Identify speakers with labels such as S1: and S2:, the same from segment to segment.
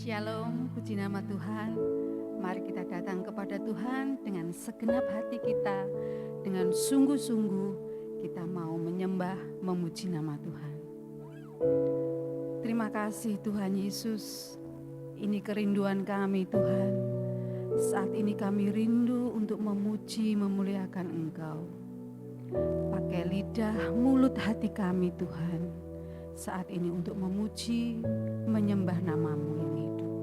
S1: Shalom, puji nama Tuhan. Mari kita datang kepada Tuhan dengan segenap hati kita, dengan sungguh-sungguh kita mau menyembah, memuji nama Tuhan. Terima kasih Tuhan Yesus, ini kerinduan kami Tuhan. Saat ini kami rindu untuk memuji, memuliakan Engkau. Pakai lidah, mulut, hati kami Tuhan. Saat ini untuk memuji, menyembah nama-Mu yang hidup.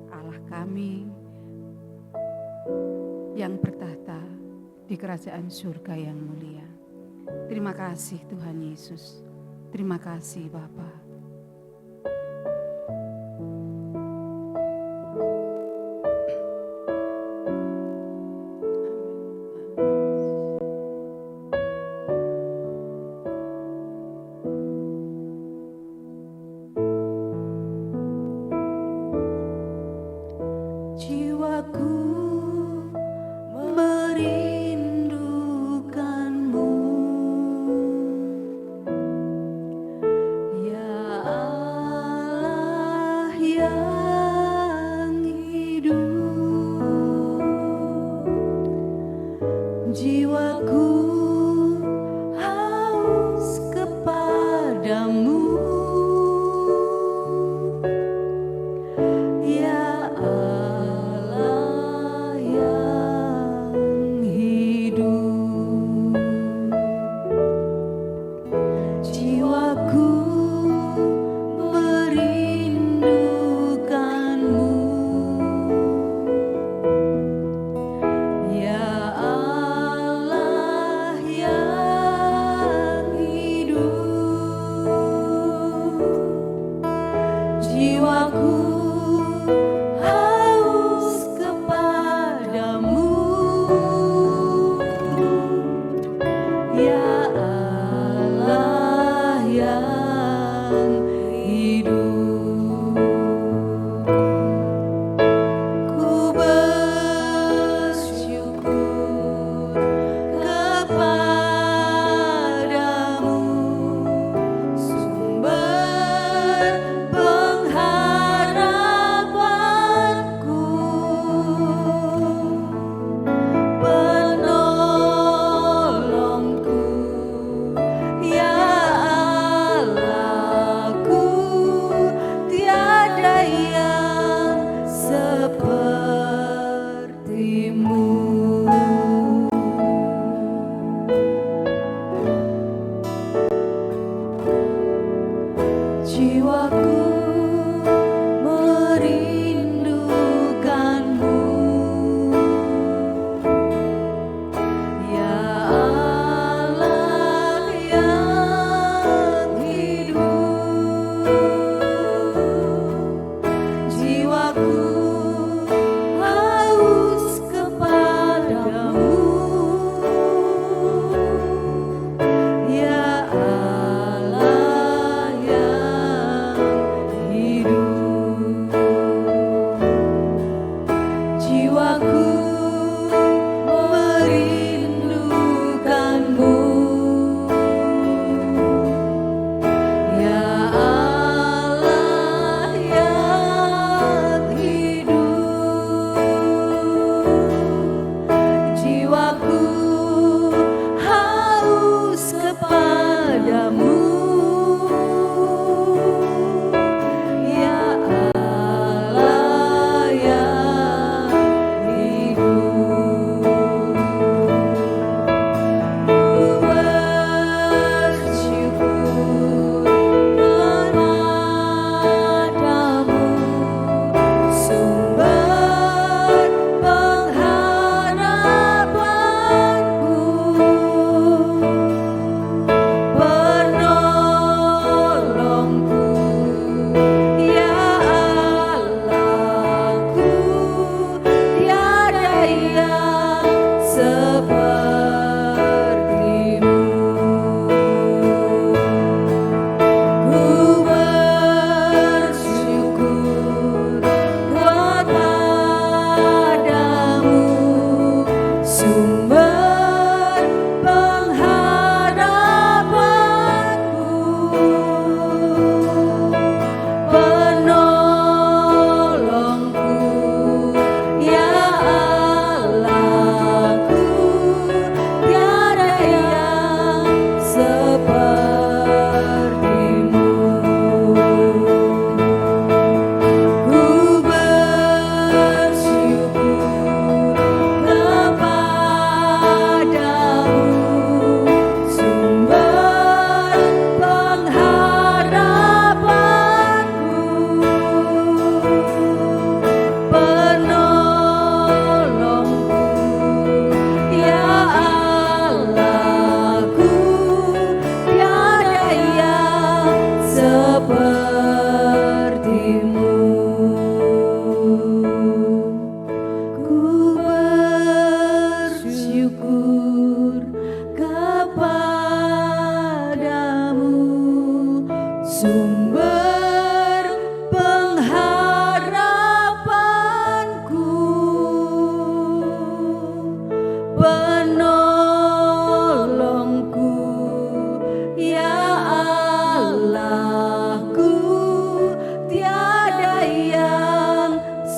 S1: Allah kami yang bertahta di kerajaan surga yang mulia. Terima kasih Tuhan Yesus. Terima kasih Bapa.
S2: Pengharapan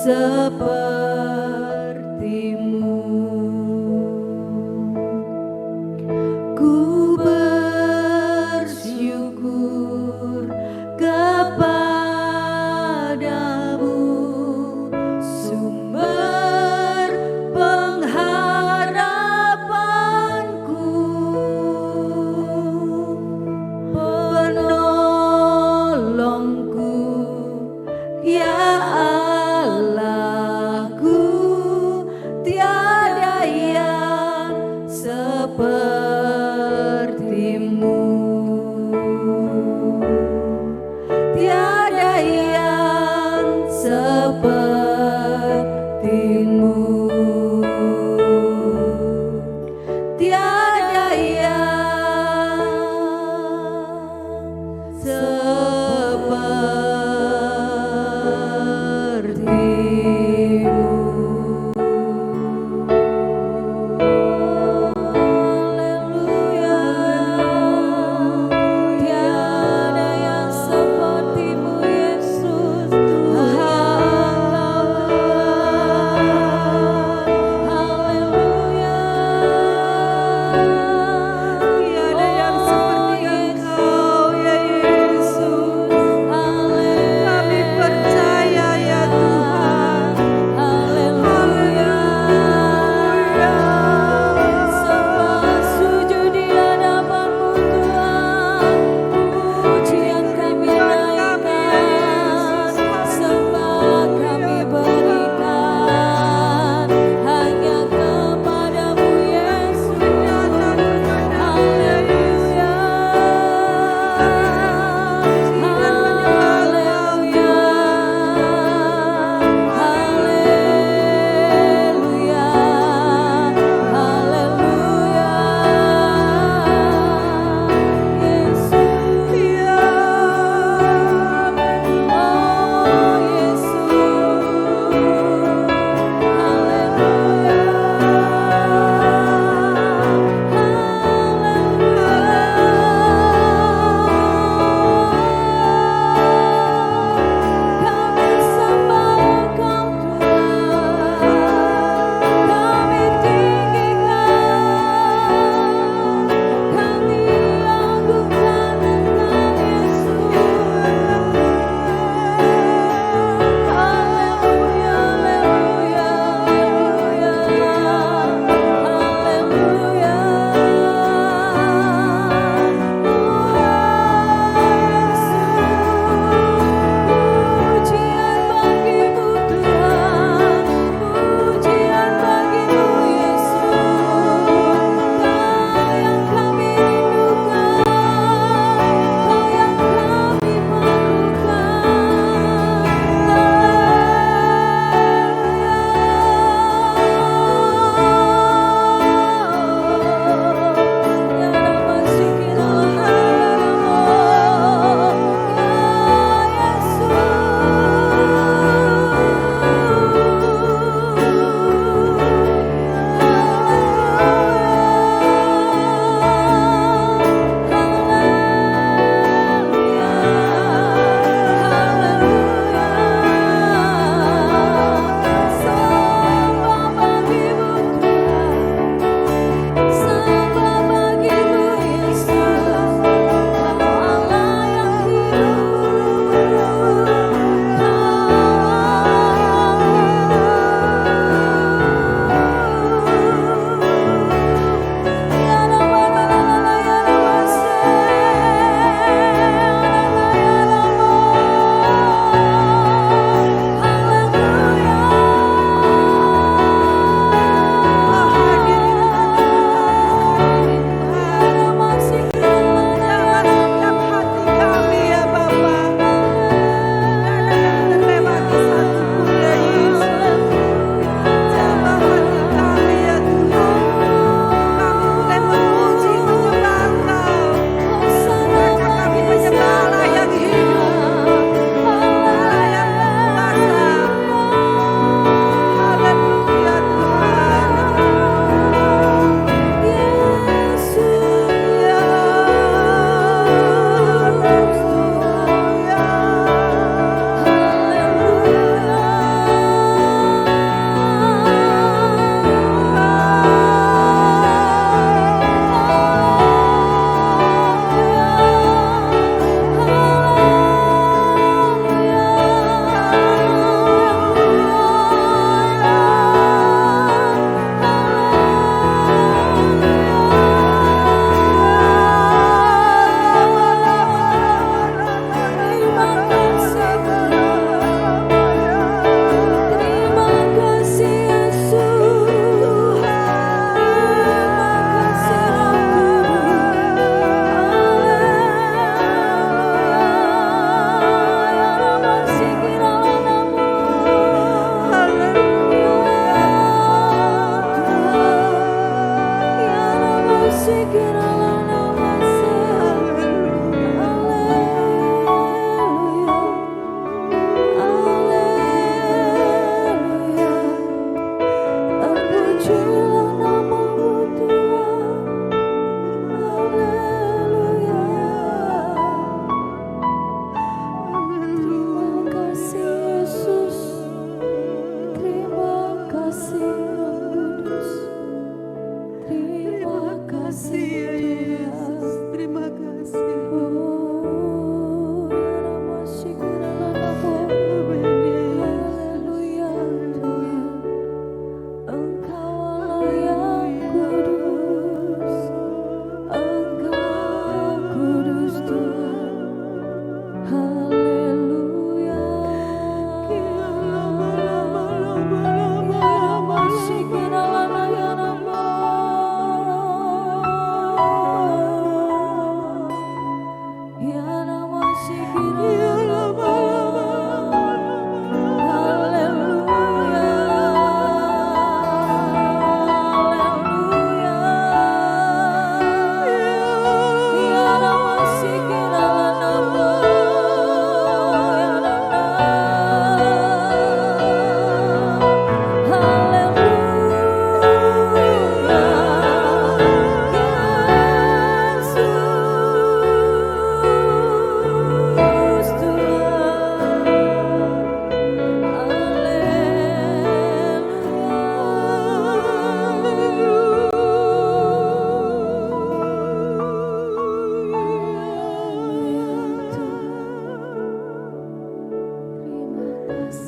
S1: sepertimu. Ku bersyukur kepadamu, sumber pengharapanku, penolongku, ya Allahku, tiada yang sepertimu, tiada yang sepertimu, tiada yang sepertimu.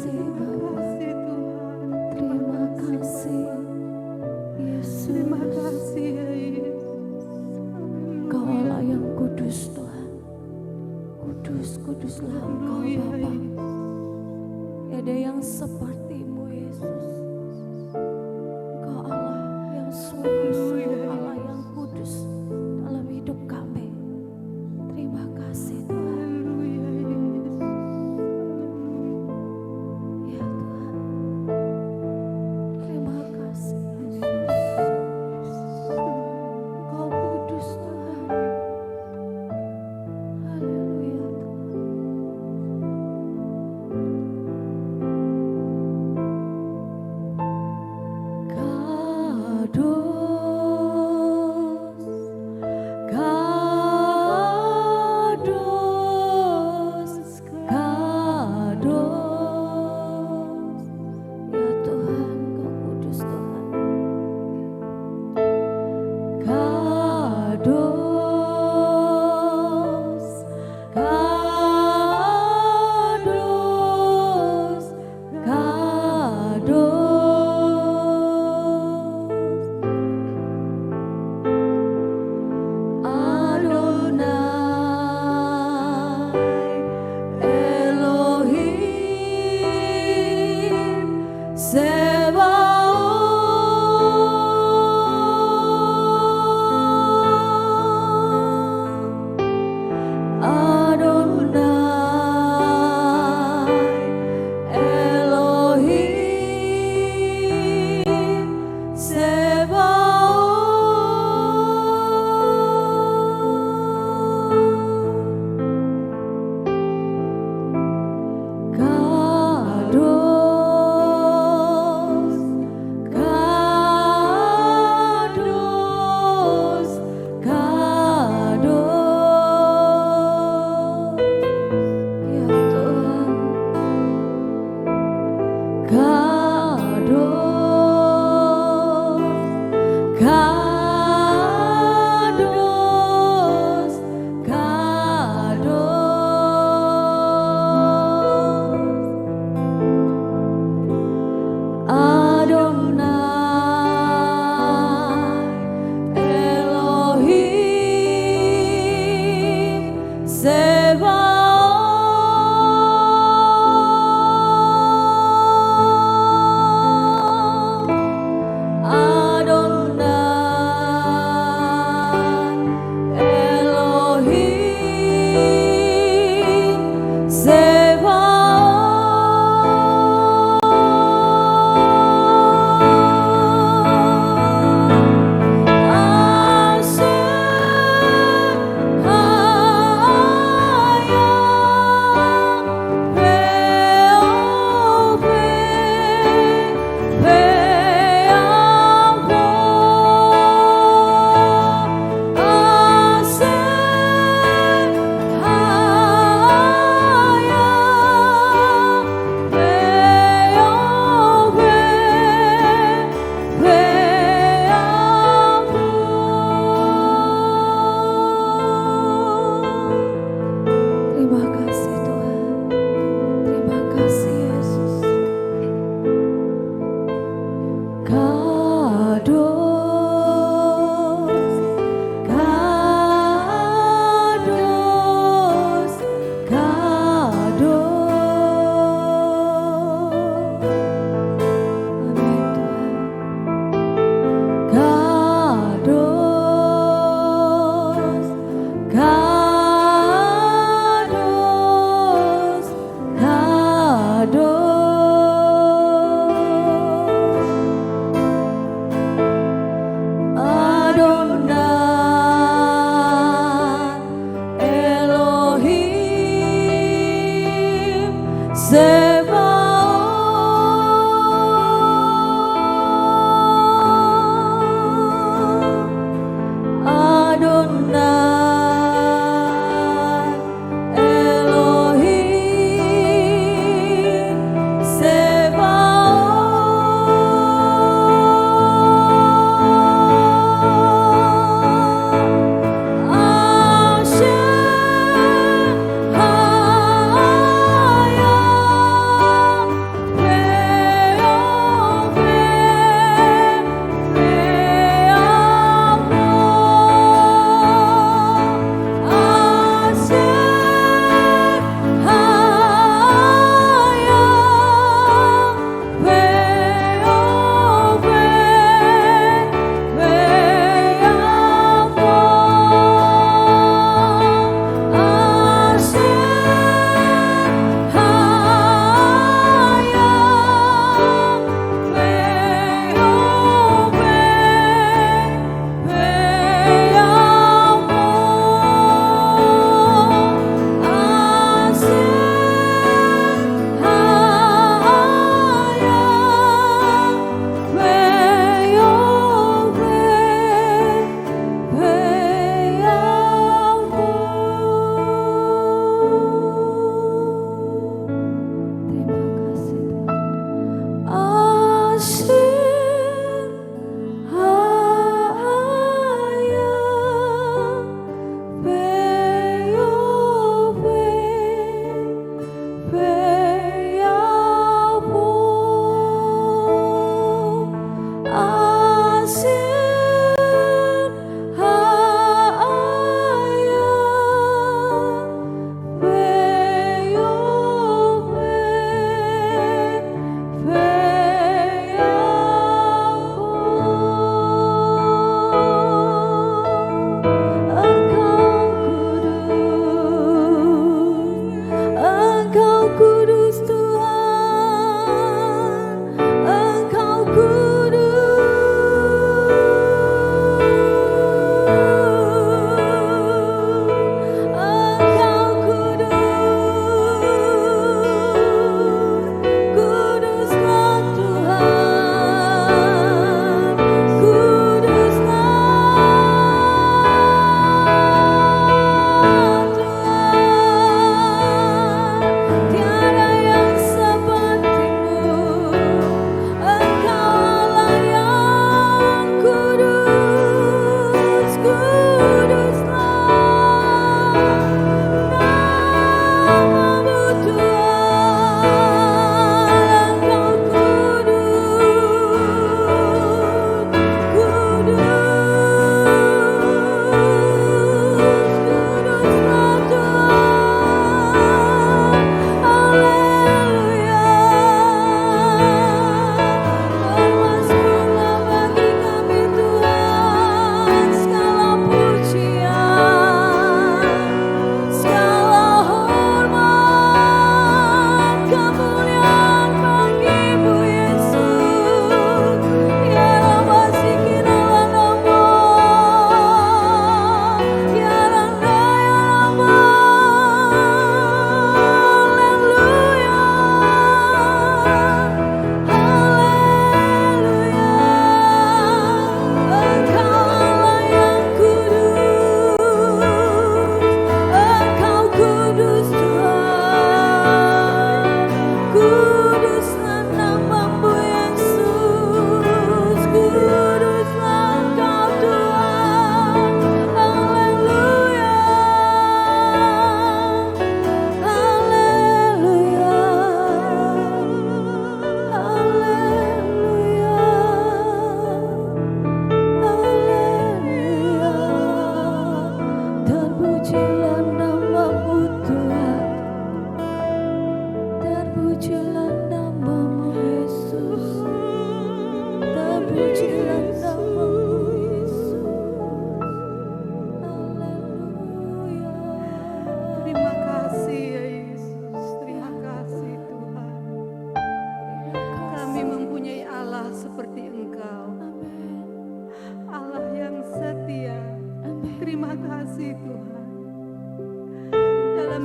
S2: kasih Bapa.
S1: kasih Tuhan.
S2: Terima kasih Yesus.
S1: Terima kasih ya Yesus.
S2: Engkau Allah yang kudus Tuhan. Kudus, kuduslah Engkau
S1: Haleluya,
S2: Bapa.
S1: Yesus.
S2: Ada yang seperti-Mu Yesus. Engkau Allah yang sungguh-sungguh Allah yang kudus dalam hidup kami. Terima kasih Tuhan.
S1: Haleluya, Yesus.
S2: Ya Tuhan. Terima kasih Yesus. Engkau kudus Tuhan. Haleluya Tuhan.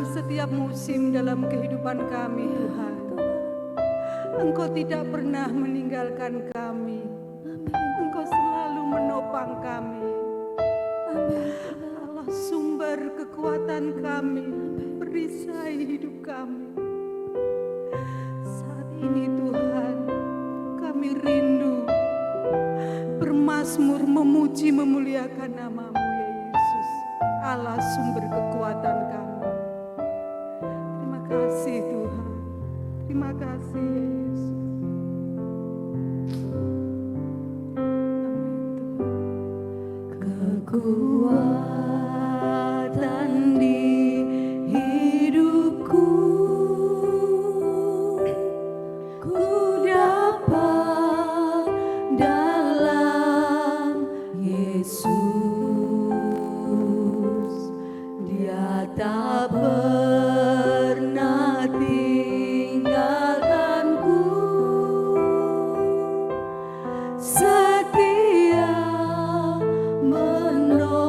S1: setiap musim dalam kehidupan kami, Tuhan. Engkau tidak pernah meninggalkan kami. Engkau selalu menopang kami. Allah sumber kekuatan kami, perisai hidup kami. Saat ini Tuhan, kami rindu bermazmur, memuji, memuliakan nama-Mu ya Yesus, Allah sumber kekuatan kami. Terima kasih Tuhan, terima kasih ya Yesus. Kekuatan di hidupku, ku dapat dalam Yesus. Dia tak pernah tinggalkanku, setia menolong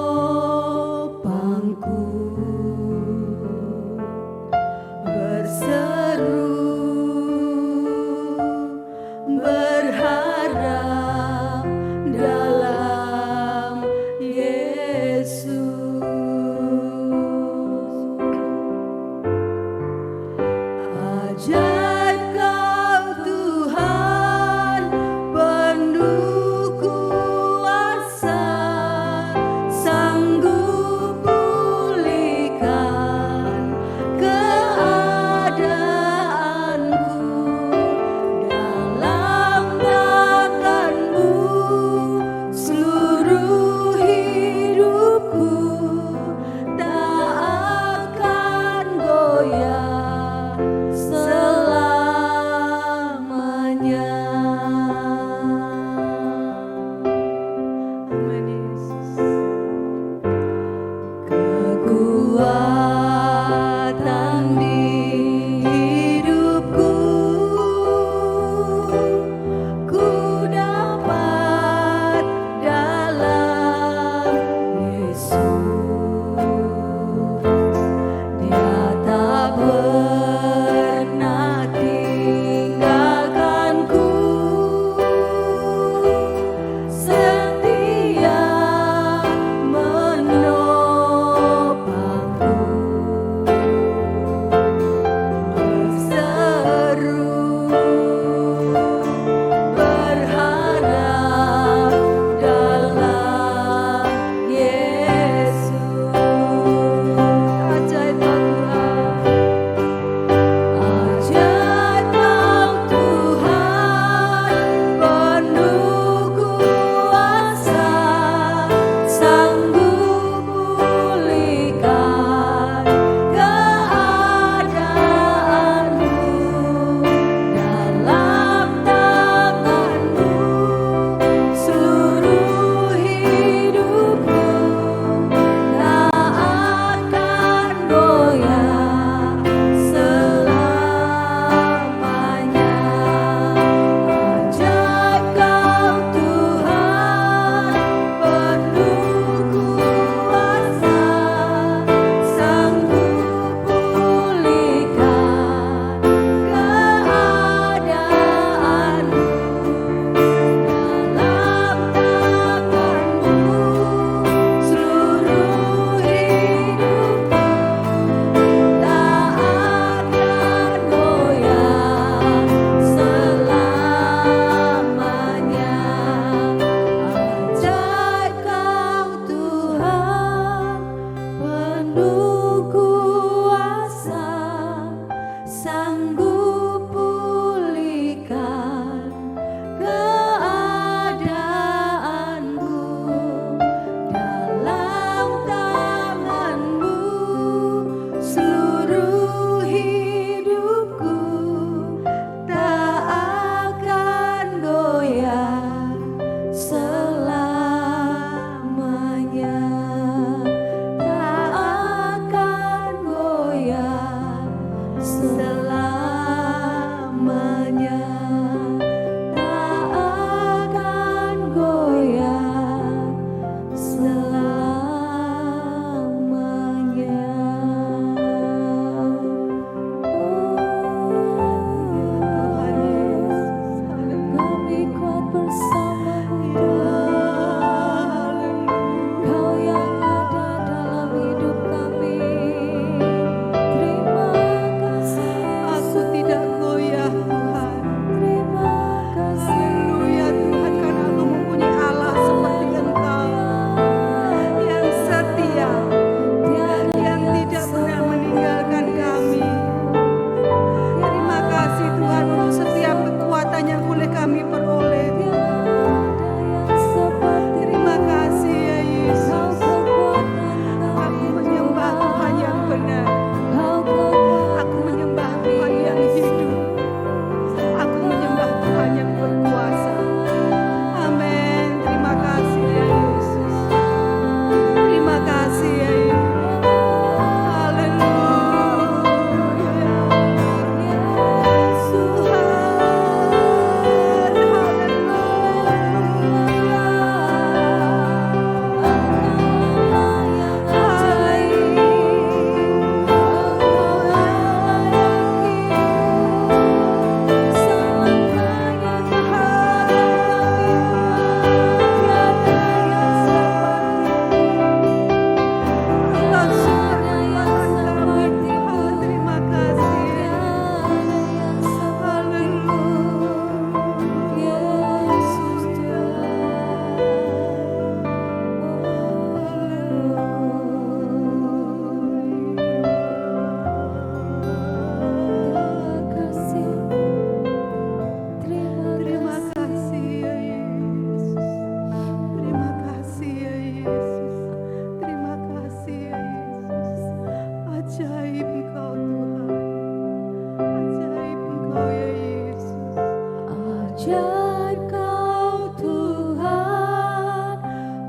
S2: Ajaib Kau Tuhan,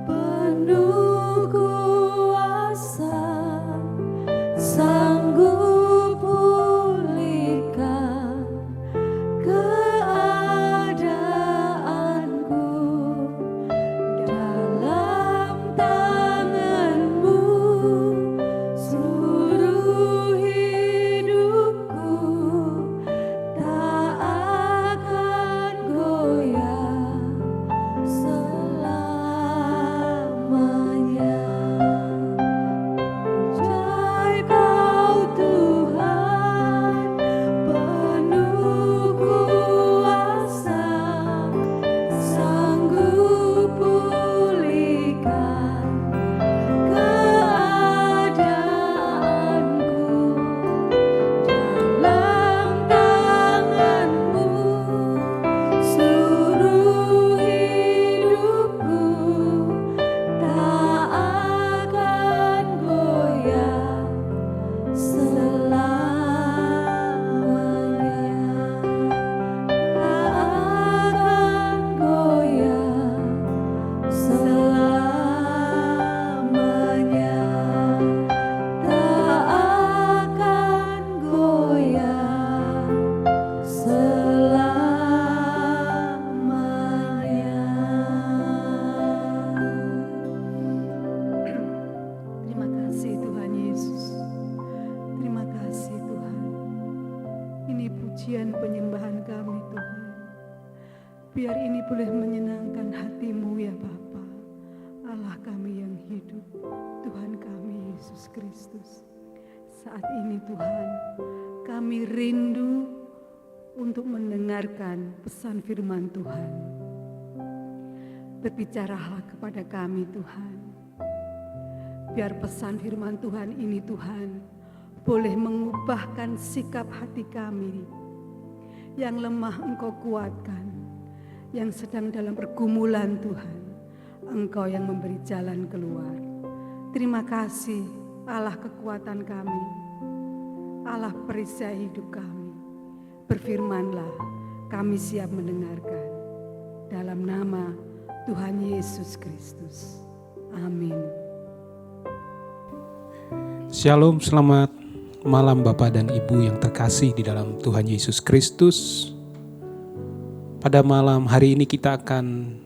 S2: penuh kuasa, sanggup pulihkan keadaanku. Dalam tangan-Mu seluruh hidupku tak akan goyah selamanya. Ajaib Kau Tuhan, penuh kuasa, sanggup pulihkan keadaanku. Dalam tangan-Mu seluruh hidupku tak akan goyah selamanya. Tak akan goyah selamanya. Tak akan goyah selamanya.
S1: Terima kasih Tuhan Yesus. Terima kasih Tuhan. Ini pujian penyembahan kami Tuhan. Biar ini boleh menyenangkan hati-Mu ya Bapa, Allah kami yang hidup, Tuhan kami Yesus Kristus. Saat ini Tuhan, kami rindu untuk mendengarkan pesan firman Tuhan. Berbicaralah kepada kami Tuhan. Biar pesan firman Tuhan ini Tuhan boleh mengubahkan sikap hati kami. Yang lemah Engkau kuatkan, yang sedang dalam pergumulan Tuhan, Engkau yang memberi jalan keluar. Terima kasih Allah kekuatan kami, Allah perisai hidup kami. Berfirmanlah, kami siap mendengarkan. Dalam nama Tuhan Yesus Kristus. Amin.
S3: Shalom, selamat malam Bapak dan Ibu yang terkasih di dalam Tuhan Yesus Kristus. Pada malam hari ini kita akan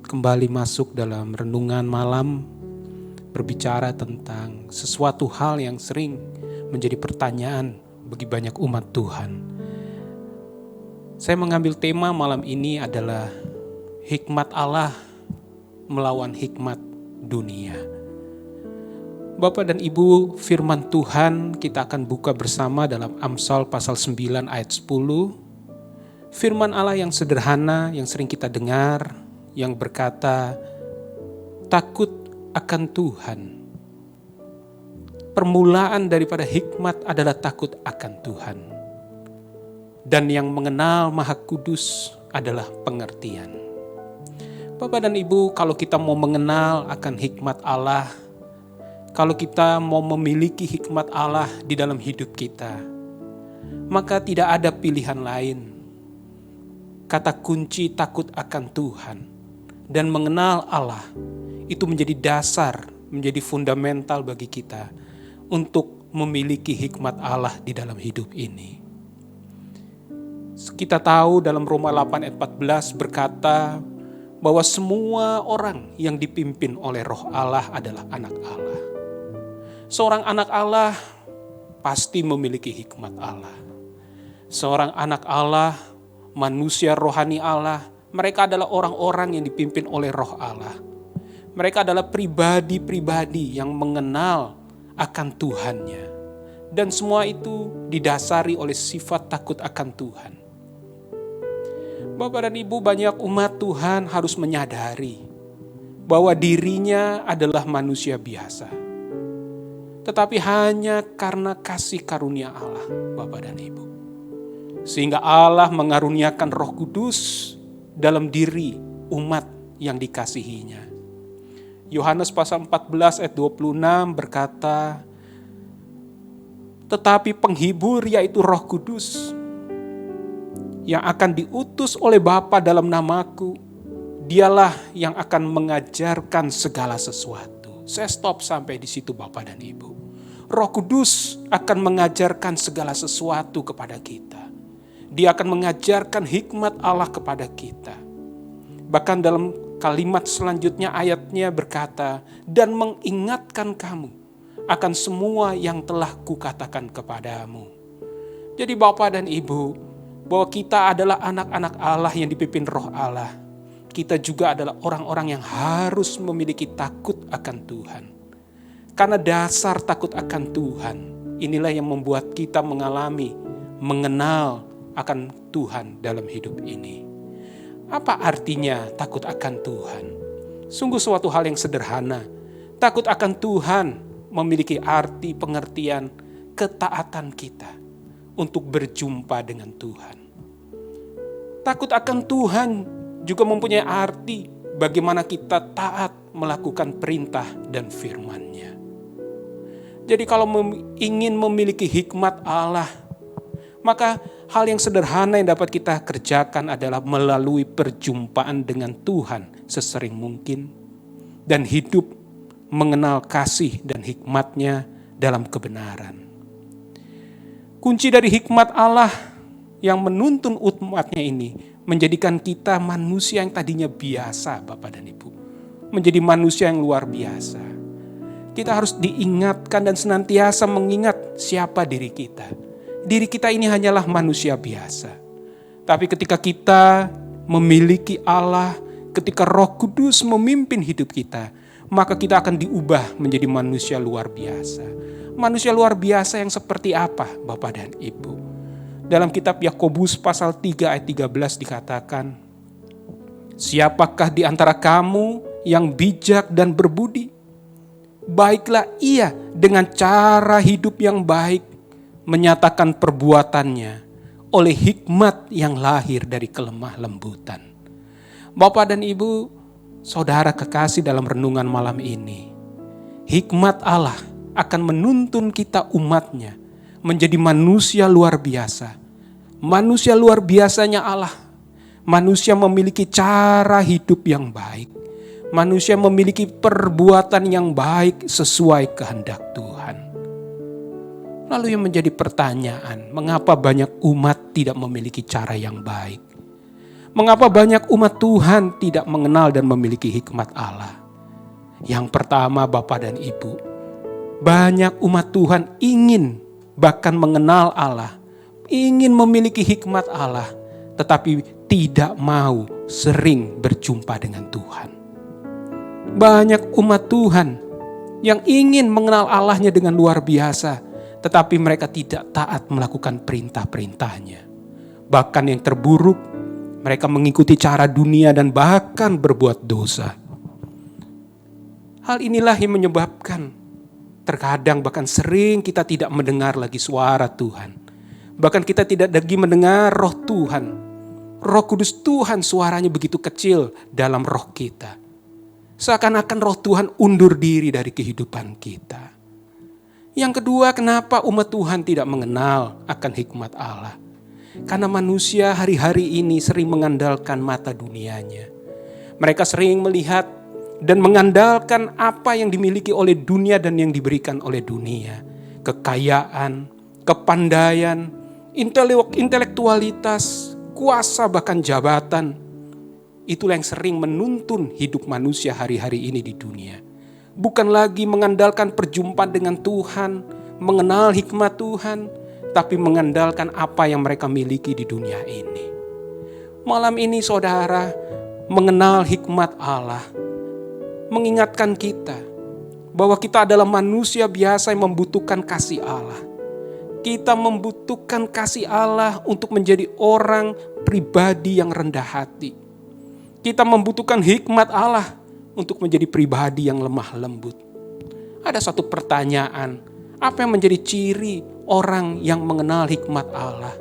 S3: kembali masuk dalam renungan malam, berbicara tentang sesuatu hal yang sering menjadi pertanyaan bagi banyak umat Tuhan. Saya mengambil tema malam ini adalah hikmat Allah melawan hikmat dunia. Bapak dan Ibu, firman Tuhan kita akan buka bersama dalam Amsal pasal 9 ayat 10. Firman Allah yang sederhana, yang sering kita dengar, yang berkata, takut akan Tuhan. Permulaan daripada hikmat adalah takut akan Tuhan. Dan yang mengenal Maha Kudus adalah pengertian. Bapak dan Ibu, kalau kita mau mengenal akan hikmat Allah, kalau kita mau memiliki hikmat Allah di dalam hidup kita, maka tidak ada pilihan lain. Kata kunci takut akan Tuhan dan mengenal Allah itu menjadi dasar, menjadi fundamental bagi kita untuk memiliki hikmat Allah di dalam hidup ini. Kita tahu dalam Roma 8 ayat 14 berkata bahwa semua orang yang dipimpin oleh Roh Allah adalah anak Allah. Seorang anak Allah pasti memiliki hikmat Allah. Seorang anak Allah, manusia rohani Allah, mereka adalah orang-orang yang dipimpin oleh Roh Allah. Mereka adalah pribadi-pribadi yang mengenal akan Tuhannya. Dan semua itu didasari oleh sifat takut akan Tuhan. Bapak dan Ibu, banyak umat Tuhan harus menyadari bahwa dirinya adalah manusia biasa. Tetapi hanya karena kasih karunia Allah, Bapak dan Ibu. Sehingga Allah mengaruniakan Roh Kudus dalam diri umat yang dikasihinya. Yohanes pasal 14 ayat 26 berkata, tetapi penghibur yaitu Roh Kudus yang akan diutus oleh Bapa dalam namaku, dialah yang akan mengajarkan segala sesuatu. Saya stop sampai di situ Bapak dan Ibu. Roh Kudus akan mengajarkan segala sesuatu kepada kita. Dia akan mengajarkan hikmat Allah kepada kita. Bahkan dalam kalimat selanjutnya ayatnya berkata, dan mengingatkan kamu akan semua yang telah kukatakan kepadamu. Jadi Bapak dan Ibu, bahwa kita adalah anak-anak Allah yang dipimpin Roh Allah. Kita juga adalah orang-orang yang harus memiliki takut akan Tuhan. Karena dasar takut akan Tuhan, inilah yang membuat kita mengenal akan Tuhan dalam hidup ini. Apa artinya takut akan Tuhan? Sungguh suatu hal yang sederhana. Takut akan Tuhan memiliki arti pengertian ketaatan kita untuk berjumpa dengan Tuhan. Takut akan Tuhan juga mempunyai arti bagaimana kita taat melakukan perintah dan firman-Nya. Jadi kalau ingin memiliki hikmat Allah, maka hal yang sederhana yang dapat kita kerjakan adalah melalui perjumpaan dengan Tuhan sesering mungkin dan hidup mengenal kasih dan hikmat-Nya dalam kebenaran. Kunci dari hikmat Allah yang menuntun umat-Nya ini menjadikan kita manusia yang tadinya biasa, Bapak dan Ibu, menjadi manusia yang luar biasa. Kita harus diingatkan dan senantiasa mengingat siapa diri kita. Diri kita ini hanyalah manusia biasa. Tapi ketika kita memiliki Allah, ketika Roh Kudus memimpin hidup kita, maka kita akan diubah menjadi manusia luar biasa. Manusia luar biasa yang seperti apa, Bapak dan Ibu? Dalam kitab Yakobus pasal 3 ayat 13 dikatakan, siapakah di antara kamu yang bijak dan berbudi? Baiklah ia dengan cara hidup yang baik menyatakan perbuatannya oleh hikmat yang lahir dari kelemah lembutan. Bapak dan Ibu, saudara kekasih dalam renungan malam ini, hikmat Allah akan menuntun kita umat-Nya menjadi manusia luar biasa. Manusia luar biasanya Allah. Manusia memiliki cara hidup yang baik. Manusia memiliki perbuatan yang baik sesuai kehendak Tuhan. Lalu yang menjadi pertanyaan, mengapa banyak umat tidak memiliki cara yang baik? Mengapa banyak umat Tuhan tidak mengenal dan memiliki hikmat Allah? Yang pertama Bapak dan Ibu, banyak umat Tuhan ingin bahkan mengenal Allah, ingin memiliki hikmat Allah, tetapi tidak mau sering berjumpa dengan Tuhan. Banyak umat Tuhan yang ingin mengenal Allah-Nya dengan luar biasa, tetapi mereka tidak taat melakukan perintah-perintah-Nya. Bahkan yang terburuk, mereka mengikuti cara dunia dan bahkan berbuat dosa. Hal inilah yang menyebabkan terkadang bahkan sering kita tidak mendengar lagi suara Tuhan. Bahkan kita tidak lagi mendengar roh Tuhan. Roh Kudus Tuhan suaranya begitu kecil dalam roh kita. Seakan-akan roh Tuhan undur diri dari kehidupan kita. Yang kedua, kenapa umat Tuhan tidak mengenal akan hikmat Allah? Karena manusia hari-hari ini sering mengandalkan mata dunianya. Mereka sering melihat dan mengandalkan apa yang dimiliki oleh dunia dan yang diberikan oleh dunia. Kekayaan, kepandaian, intelektualitas, kuasa bahkan jabatan. Itulah yang sering menuntun hidup manusia hari-hari ini di dunia. Bukan lagi mengandalkan perjumpaan dengan Tuhan, mengenal hikmat Tuhan, tapi mengandalkan apa yang mereka miliki di dunia ini. Malam ini saudara, mengenal hikmat Allah, mengingatkan kita bahwa kita adalah manusia biasa yang membutuhkan kasih Allah. Kita membutuhkan kasih Allah untuk menjadi orang pribadi yang rendah hati. Kita membutuhkan hikmat Allah untuk menjadi pribadi yang lemah lembut. Ada satu pertanyaan, apa yang menjadi ciri orang yang mengenal hikmat Allah?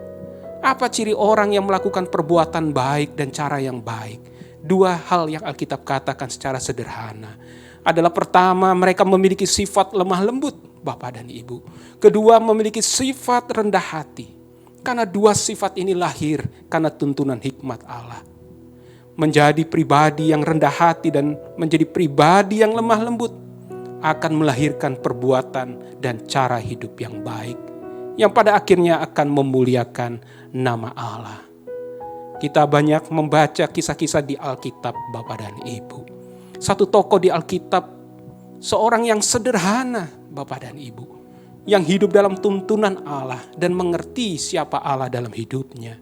S3: Apa ciri orang yang melakukan perbuatan baik dan cara yang baik? Dua hal yang Alkitab katakan secara sederhana. Adalah pertama, mereka memiliki sifat lemah lembut, Bapak dan Ibu. Kedua, memiliki sifat rendah hati. Karena dua sifat ini lahir karena tuntunan hikmat Allah. Menjadi pribadi yang rendah hati dan menjadi pribadi yang lemah lembut akan melahirkan perbuatan dan cara hidup yang baik, yang pada akhirnya akan memuliakan nama Allah. Kita banyak membaca kisah-kisah di Alkitab, Bapak dan Ibu. Satu tokoh di Alkitab, seorang yang sederhana, Bapak dan Ibu, yang hidup dalam tuntunan Allah dan mengerti siapa Allah dalam hidupnya.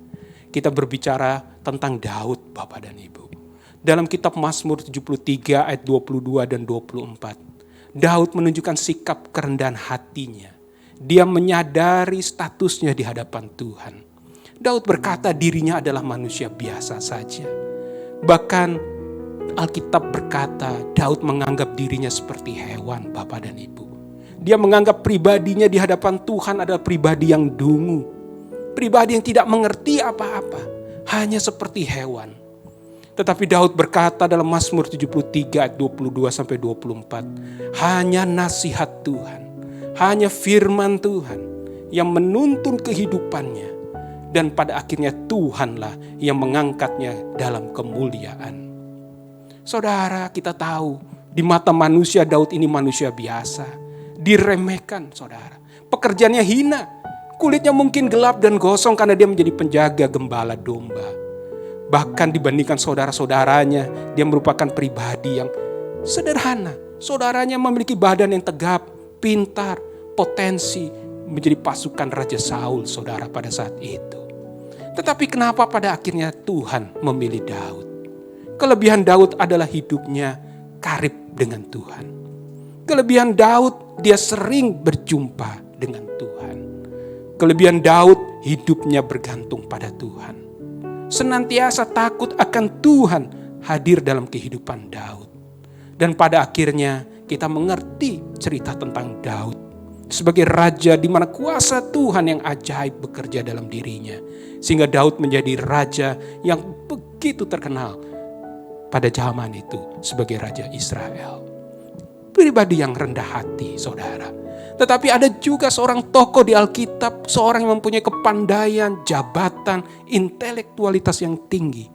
S3: Kita berbicara tentang Daud, Bapak dan Ibu. Dalam kitab Mazmur 73 ayat 22 dan 24, Daud menunjukkan sikap kerendahan hatinya. Dia menyadari statusnya di hadapan Tuhan. Daud berkata dirinya adalah manusia biasa saja. Bahkan Alkitab berkata Daud menganggap dirinya seperti hewan, Bapak dan Ibu. Dia menganggap pribadinya di hadapan Tuhan adalah pribadi yang dungu. Pribadi yang tidak mengerti apa-apa, hanya seperti hewan. Tetapi Daud berkata dalam Mazmur 73 ayat 22-24, hanya nasihat Tuhan, hanya firman Tuhan yang menuntun kehidupannya. Dan pada akhirnya Tuhanlah yang mengangkatnya dalam kemuliaan. Saudara, kita tahu di mata manusia Daud ini manusia biasa. Diremehkan, saudara. Pekerjaannya hina. Kulitnya mungkin gelap dan gosong karena dia menjadi penjaga gembala domba. Bahkan dibandingkan saudara-saudaranya, dia merupakan pribadi yang sederhana. Saudaranya memiliki badan yang tegap, pintar, potensi, menjadi pasukan Raja Saul, saudara, pada saat itu. Tetapi kenapa pada akhirnya Tuhan memilih Daud? Kelebihan Daud adalah hidupnya karib dengan Tuhan. Kelebihan Daud, dia sering berjumpa dengan Tuhan. Kelebihan Daud, hidupnya bergantung pada Tuhan. Senantiasa takut akan Tuhan hadir dalam kehidupan Daud. Dan pada akhirnya kita mengerti cerita tentang Daud sebagai raja di mana kuasa Tuhan yang ajaib bekerja dalam dirinya. Sehingga Daud menjadi raja yang begitu terkenal pada zaman itu sebagai Raja Israel. Pribadi yang rendah hati, saudara. Tetapi ada juga seorang tokoh di Alkitab, seorang yang mempunyai kepandaian, jabatan, intelektualitas yang tinggi.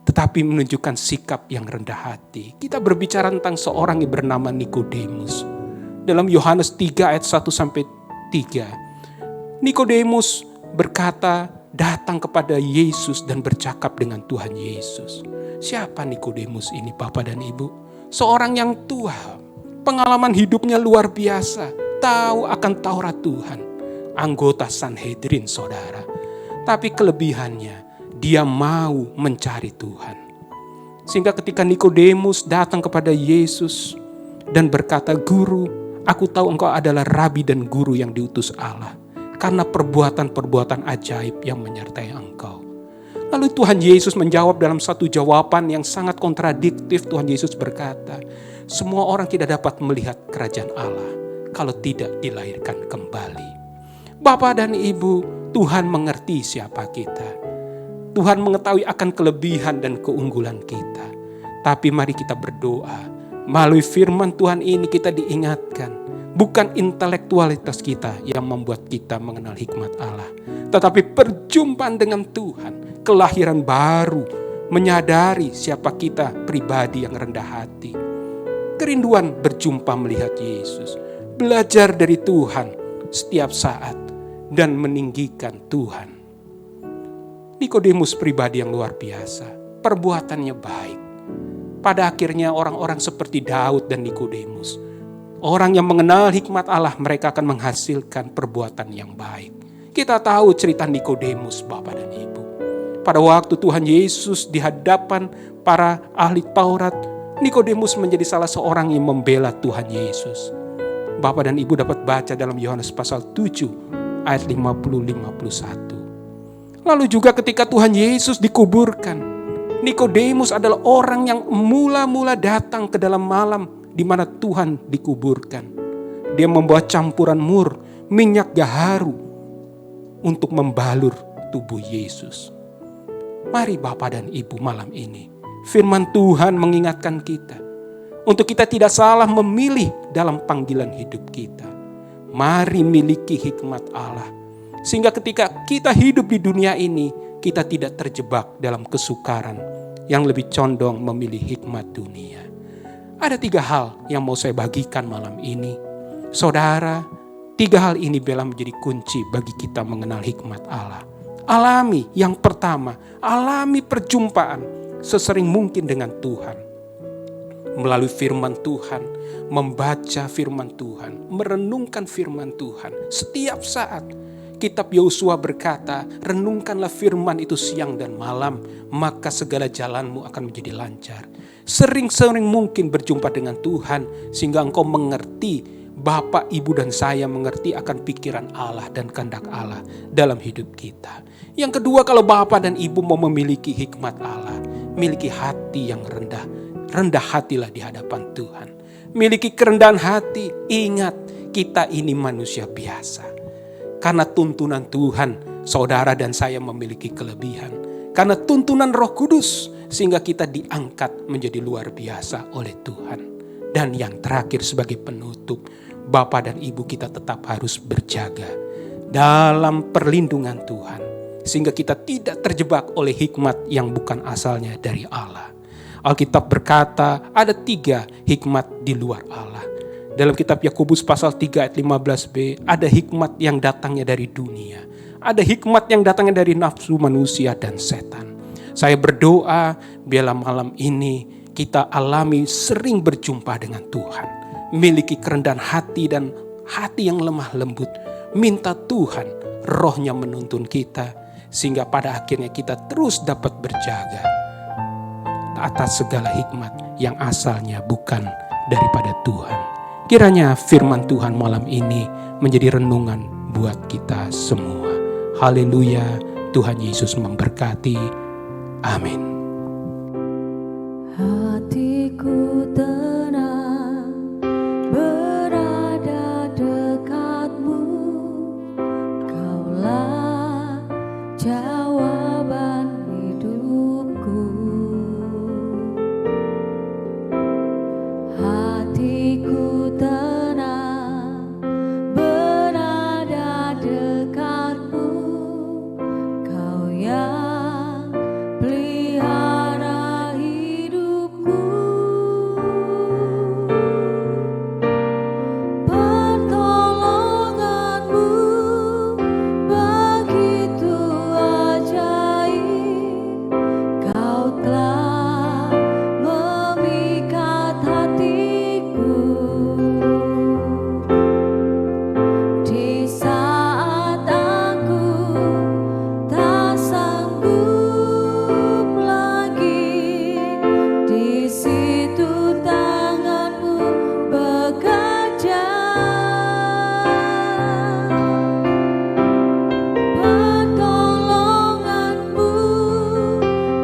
S3: Tetapi menunjukkan sikap yang rendah hati. Kita berbicara tentang seorang yang bernama Nikodemus. Dalam Yohanes 3 ayat 1-3, Nikodemus berkata, datang kepada Yesus dan bercakap dengan Tuhan Yesus. Siapa Nikodemus ini, Bapak dan Ibu? Seorang yang tua, pengalaman hidupnya luar biasa, tahu akan Taurat Tuhan, anggota Sanhedrin, saudara. Tapi kelebihannya, dia mau mencari Tuhan. Sehingga ketika Nikodemus datang kepada Yesus dan berkata, Guru, aku tahu engkau adalah rabi dan guru yang diutus Allah. Karena perbuatan-perbuatan ajaib yang menyertai engkau. Lalu Tuhan Yesus menjawab dalam satu jawaban yang sangat kontradiktif. Tuhan Yesus berkata, semua orang tidak dapat melihat kerajaan Allah kalau tidak dilahirkan kembali. Bapak dan Ibu, Tuhan mengerti siapa kita. Tuhan mengetahui akan kelebihan dan keunggulan kita. Tapi mari kita berdoa. Melalui firman Tuhan ini kita diingatkan. Bukan intelektualitas kita yang membuat kita mengenal hikmat Allah. Tetapi perjumpaan dengan Tuhan. Kelahiran baru. Menyadari siapa kita, pribadi yang rendah hati. Kerinduan berjumpa melihat Yesus. Belajar dari Tuhan setiap saat. Dan meninggikan Tuhan. Nikodemus pribadi yang luar biasa. Perbuatannya baik. Pada akhirnya orang-orang seperti Daud dan Nikodemus. Orang yang mengenal hikmat Allah, mereka akan menghasilkan perbuatan yang baik. Kita tahu cerita Nikodemus, Bapak dan Ibu. Pada waktu Tuhan Yesus di hadapan para ahli Taurat, Nikodemus menjadi salah seorang yang membela Tuhan Yesus. Bapak dan Ibu dapat baca dalam Yohanes pasal 7 ayat 50-51. Lalu juga ketika Tuhan Yesus dikuburkan, Nikodemus adalah orang yang mula-mula datang ke dalam malam di mana Tuhan dikuburkan. Dia membawa campuran mur, minyak gaharu untuk membalur tubuh Yesus. Mari Bapak dan Ibu malam ini, firman Tuhan mengingatkan kita untuk kita tidak salah memilih dalam panggilan hidup kita. Mari miliki hikmat Allah Sehingga ketika kita hidup di dunia ini, kita tidak terjebak dalam kesukaran yang lebih condong memilih hikmat dunia. Ada 3 hal yang mau saya bagikan malam ini. Saudara, 3 hal ini bila menjadi kunci bagi kita mengenal hikmat Allah. Alami yang pertama, alami perjumpaan sesering mungkin dengan Tuhan. Melalui firman Tuhan, membaca firman Tuhan, merenungkan firman Tuhan setiap saat. Kitab Yosua berkata, renungkanlah firman itu siang dan malam, maka segala jalanmu akan menjadi lancar. Sering-sering mungkin berjumpa dengan Tuhan, sehingga engkau mengerti, Bapak, Ibu, dan saya mengerti akan pikiran Allah dan kehendak Allah dalam hidup kita. Yang kedua, kalau Bapak dan Ibu mau memiliki hikmat Allah, miliki hati yang rendah. Rendah hatilah di hadapan Tuhan. Miliki kerendahan hati, ingat kita ini manusia biasa. Karena tuntunan Tuhan, saudara dan saya memiliki kelebihan. Karena tuntunan Roh Kudus, sehingga kita diangkat menjadi luar biasa oleh Tuhan. Dan yang terakhir sebagai penutup, Bapak dan Ibu kita tetap harus berjaga dalam perlindungan Tuhan. Sehingga kita tidak terjebak oleh hikmat yang bukan asalnya dari Allah. Alkitab berkata ada 3 hikmat di luar Allah. Dalam kitab Yakobus pasal 3 ayat 15b, ada hikmat yang datangnya dari dunia. Ada hikmat yang datangnya dari nafsu manusia dan setan. Saya berdoa biarlah malam ini kita alami sering berjumpa dengan Tuhan. Miliki kerendahan hati dan hati yang lemah lembut. Minta Tuhan rohnya menuntun kita. Sehingga pada akhirnya kita terus dapat berjaga atas segala hikmat yang asalnya bukan daripada Tuhan. Kiranya firman Tuhan malam ini menjadi renungan buat kita semua. Haleluya, Tuhan Yesus memberkati. Amin.
S2: Hatiku tenang berada dekatmu, Kaulah jawaban hidupku. Hatiku tenang berada dekatmu, Kau yang pelihara hidupku. Pertolonganmu begitu ajaib, Kau telah memikat hatiku. Di saat aku tak sanggup lagi, di situ tanganmu bekerja. Pertolonganmu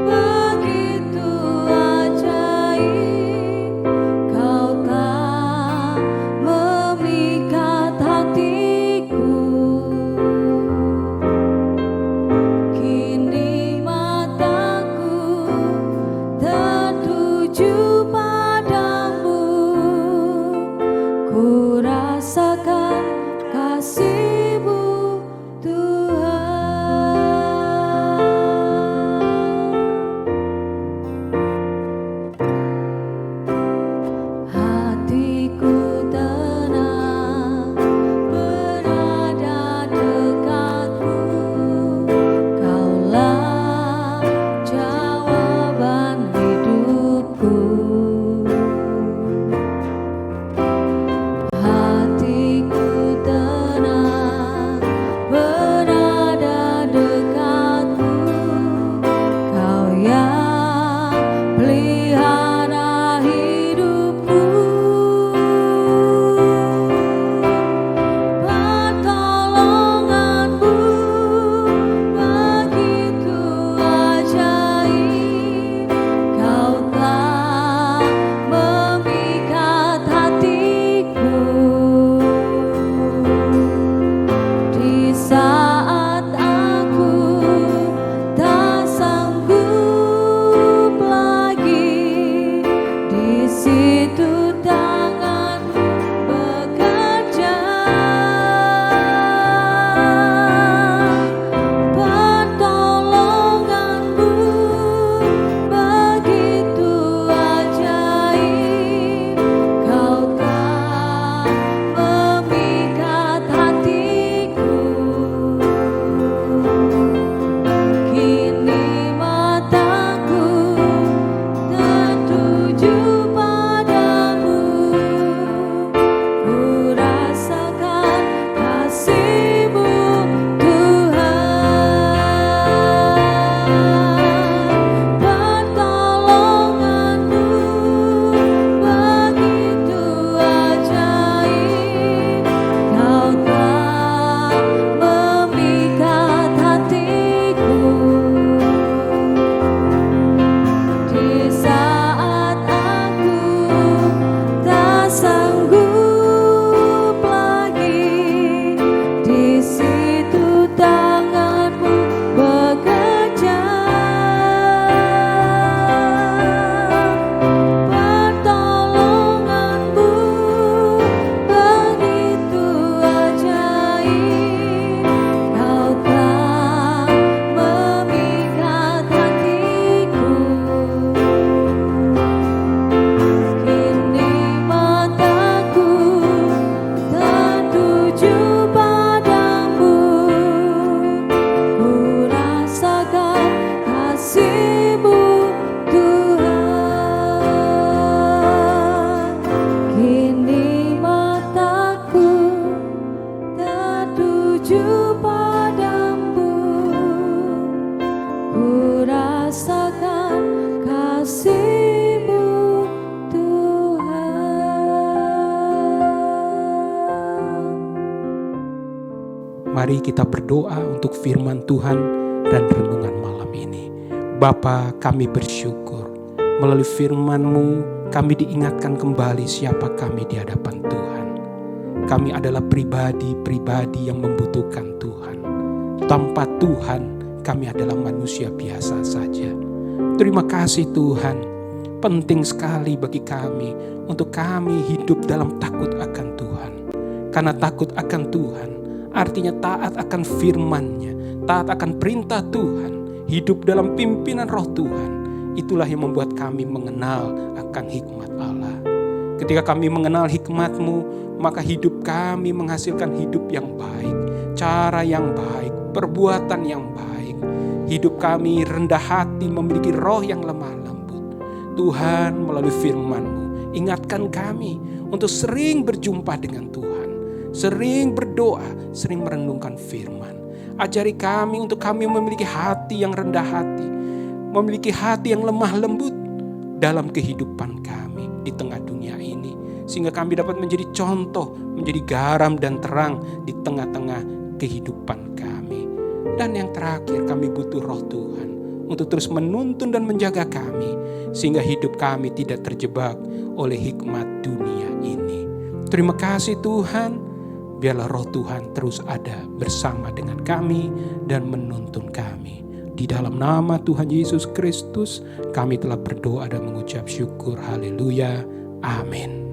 S2: begitu ajaib, Kau telah memikat hatiku. Kini mataku tertuju padamu, ku rasakan kasih-Mu, Tuhan. Hatiku tenang berada dekatmu, Kaulah jawaban hidupku. Hatiku tenang berada dekatmu, Kau yang pelihara hidupku. Pertolonganmu begitu ajaib, Kau telah memikat hatiku. Di saat aku tak sanggup lagi,
S3: Mari kita berdoa untuk firman Tuhan dan renungan malam ini. Bapa, kami bersyukur melalui firman-Mu kami diingatkan kembali siapa kami di hadapan Tuhan. Kami adalah pribadi-pribadi yang membutuhkan Tuhan. Tanpa Tuhan kami adalah manusia biasa saja. Terima kasih Tuhan. Penting sekali bagi kami untuk kami hidup dalam takut akan Tuhan. Karena takut akan Tuhan artinya taat akan firman-Nya, taat akan perintah Tuhan, hidup dalam pimpinan Roh Tuhan. Itulah yang membuat kami mengenal akan hikmat Allah. Ketika kami mengenal hikmat-Mu, maka hidup kami menghasilkan hidup yang baik, cara yang baik, perbuatan yang baik. Hidup kami rendah hati, memiliki roh yang lemah lembut. Tuhan melalui firman-Mu ingatkan kami untuk sering berjumpa dengan Tuhan, sering berdoa, sering merenungkan firman. Ajari kami untuk kami memiliki hati yang rendah hati, memiliki hati yang lemah lembut dalam kehidupan kami di tengah dunia ini. Sehingga kami dapat menjadi contoh, menjadi garam dan terang di tengah-tengah kehidupan kami. Dan yang terakhir, kami butuh Roh Tuhan untuk terus menuntun dan menjaga kami, sehingga hidup kami tidak terjebak oleh hikmat dunia ini. Terima kasih Tuhan, biarlah Roh Tuhan terus ada bersama dengan kami dan menuntun kami. Di dalam nama Tuhan Yesus Kristus, kami telah berdoa dan mengucap syukur. Haleluya. Amin.